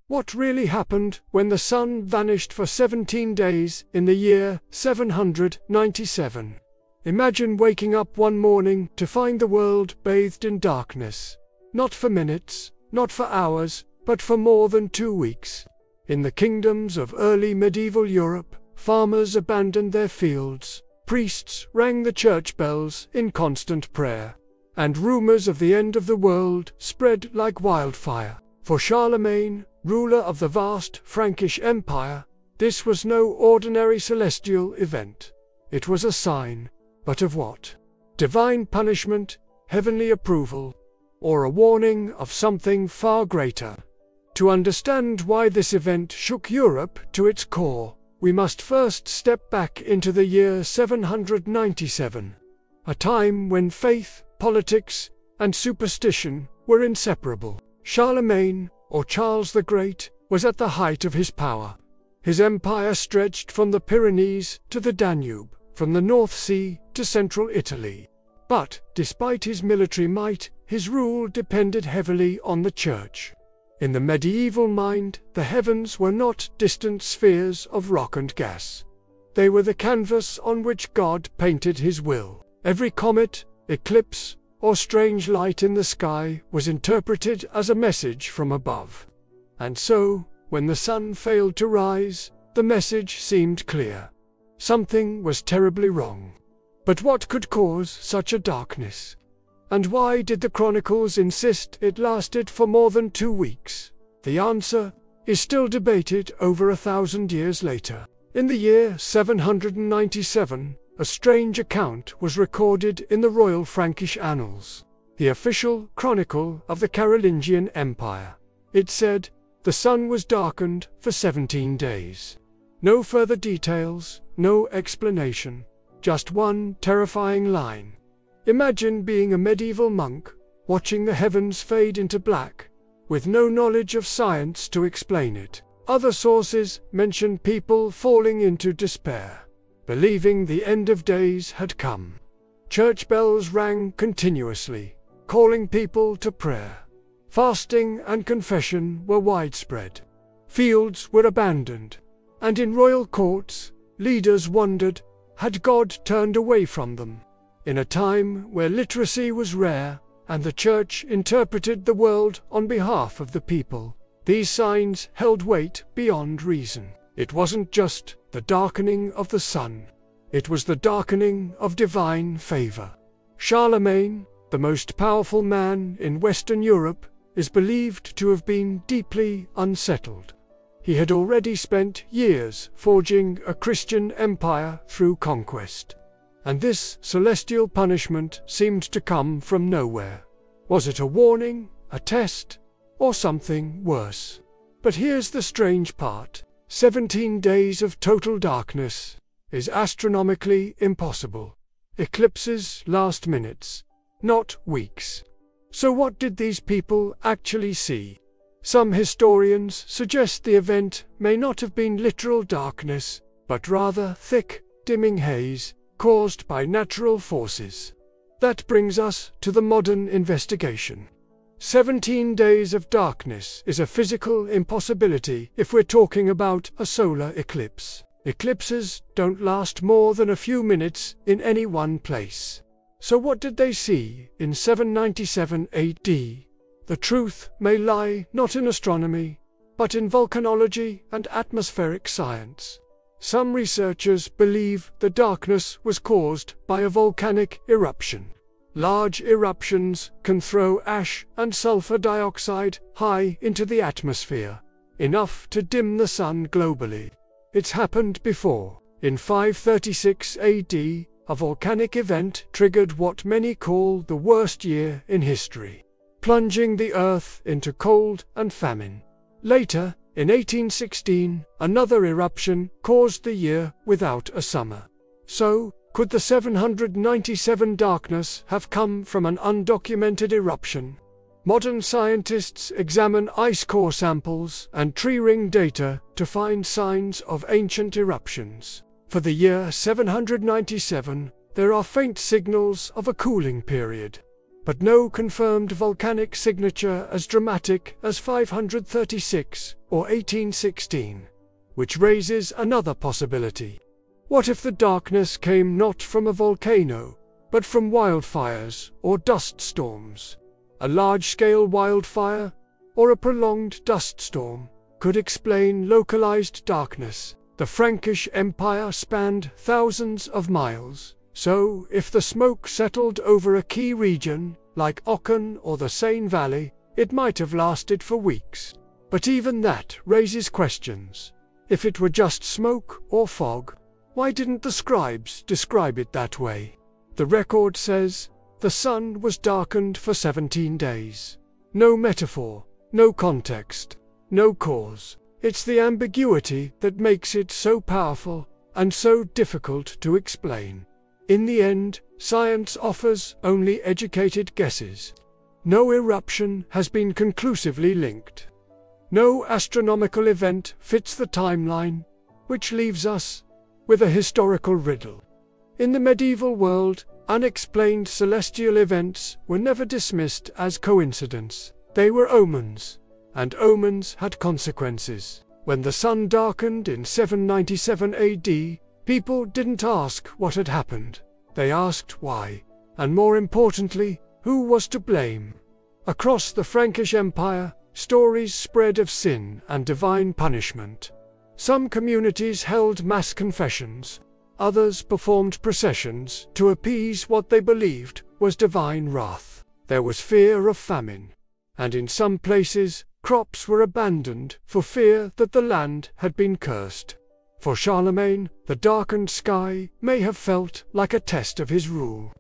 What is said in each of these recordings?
What really happened when the sun vanished for 17 days in the year 797? Imagine waking up one morning to find the world bathed in darkness. Not for minutes, not for hours, but for more than 2 weeks. In the kingdoms of early medieval Europe, farmers abandoned their fields, priests rang the church bells in constant prayer, and rumors of the end of the world spread like wildfire. For Charlemagne, ruler of the vast Frankish Empire, this was no ordinary celestial event. It was a sign, but of what? Divine punishment, heavenly approval, or a warning of something far greater? To understand why this event shook Europe to its core, we must first step back into the year 797, a time when faith, politics, and superstition were inseparable. Charlemagne, or Charles the Great, was at the height of his power. His empire stretched from the Pyrenees to the Danube, from the North Sea to central Italy. But, despite his military might, his rule depended heavily on the church. In the medieval mind, the heavens were not distant spheres of rock and gas. They were the canvas on which God painted his will. Every comet, eclipse, or strange light in the sky was interpreted as a message from above. And so, when the sun failed to rise, the message seemed clear. Something was terribly wrong. But what could cause such a darkness? And why did the chronicles insist it lasted for more than 2 weeks? The answer is still debated over 1,000 years later. In the year 797, a strange account was recorded in the royal Frankish annals, the official chronicle of the Carolingian Empire. It said, the sun was darkened for 17 days. No further details, no explanation, just one terrifying line. Imagine being a medieval monk, watching the heavens fade into black, with no knowledge of science to explain it. Other sources mention people falling into despair, believing the end of days had come. Church bells rang continuously, calling people to prayer. Fasting and confession were widespread. Fields were abandoned, and in royal courts, leaders wondered, had God turned away from them? In a time where literacy was rare, and the church interpreted the world on behalf of the people, these signs held weight beyond reason. It wasn't just the darkening of the sun. It was the darkening of divine favor. Charlemagne, the most powerful man in Western Europe, is believed to have been deeply unsettled. He had already spent years forging a Christian empire through conquest. And this celestial punishment seemed to come from nowhere. Was it a warning, a test, or something worse? But here's the strange part. 17 days of total darkness is astronomically impossible. Eclipses last minutes, not weeks. So what did these people actually see? Some historians suggest the event may not have been literal darkness, but rather thick, dimming haze, caused by natural forces. That brings us to the modern investigation. 17 days of darkness is a physical impossibility if we're talking about a solar eclipse. Eclipses don't last more than a few minutes in any one place. So what did they see in 797 AD? The truth may lie not in astronomy, but in volcanology and atmospheric science. Some researchers believe the darkness was caused by a volcanic eruption. Large eruptions can throw ash and sulfur dioxide high into the atmosphere, enough to dim the sun globally. It's happened before. In 536 AD, a volcanic event triggered what many call the worst year in history, plunging the earth into cold and famine. Later, in 1816, another eruption caused the year without a summer. So, could the 797 darkness have come from an undocumented eruption? Modern scientists examine ice core samples and tree ring data to find signs of ancient eruptions. For the year 797, there are faint signals of a cooling period. but no confirmed volcanic signature as dramatic as 536 or 1816, which raises another possibility. What if the darkness came not from a volcano, but from wildfires or dust storms? A large-scale wildfire, or a prolonged dust storm, could explain localized darkness. The Frankish Empire spanned thousands of miles, so if the smoke settled over a key region, like Aachen or the Seine Valley, it might have lasted for weeks. But even that raises questions. If it were just smoke or fog, why didn't the scribes describe it that way? The record says, the sun was darkened for 17 days. No metaphor, no context, no cause. It's the ambiguity that makes it so powerful and so difficult to explain. In the end, science offers only educated guesses. No eruption has been conclusively linked. No astronomical event fits the timeline, which leaves us with a historical riddle. In the medieval world, unexplained celestial events were never dismissed as coincidence. They were omens, and omens had consequences. When the sun darkened in 797 AD, people didn't ask what had happened. They asked why, and more importantly, who was to blame. Across the Frankish Empire, stories spread of sin and divine punishment. Some communities held mass confessions. Others performed processions to appease what they believed was divine wrath. There was fear of famine, and in some places, crops were abandoned for fear that the land had been cursed. For Charlemagne, the darkened sky may have felt like a test of his rule.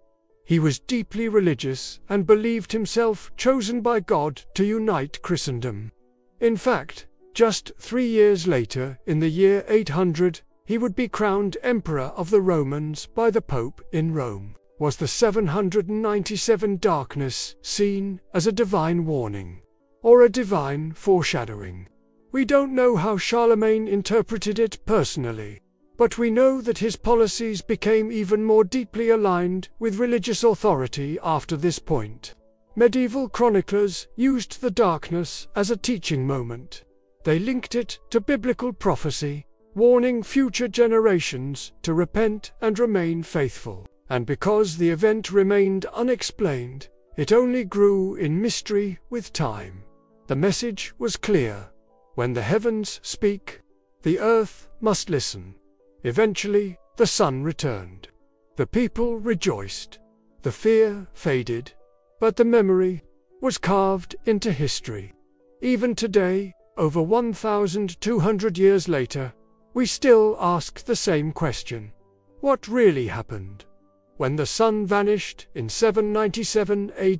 He was deeply religious and believed himself chosen by God to unite Christendom. In fact, just 3 years later, in the year 800, he would be crowned Emperor of the Romans by the Pope in Rome. Was the 797 darkness seen as a divine warning, or a divine foreshadowing? We don't know how Charlemagne interpreted it personally, but we know that his policies became even more deeply aligned with religious authority after this point. Medieval chroniclers used the darkness as a teaching moment. They linked it to biblical prophecy, warning future generations to repent and remain faithful. And because the event remained unexplained, it only grew in mystery with time. The message was clear. When the heavens speak, the earth must listen. Eventually, the sun returned. The people rejoiced. The fear faded, but the memory was carved into history. Even today, over 1,200 years later, we still ask the same question. What really happened? When the sun vanished in 797 AD,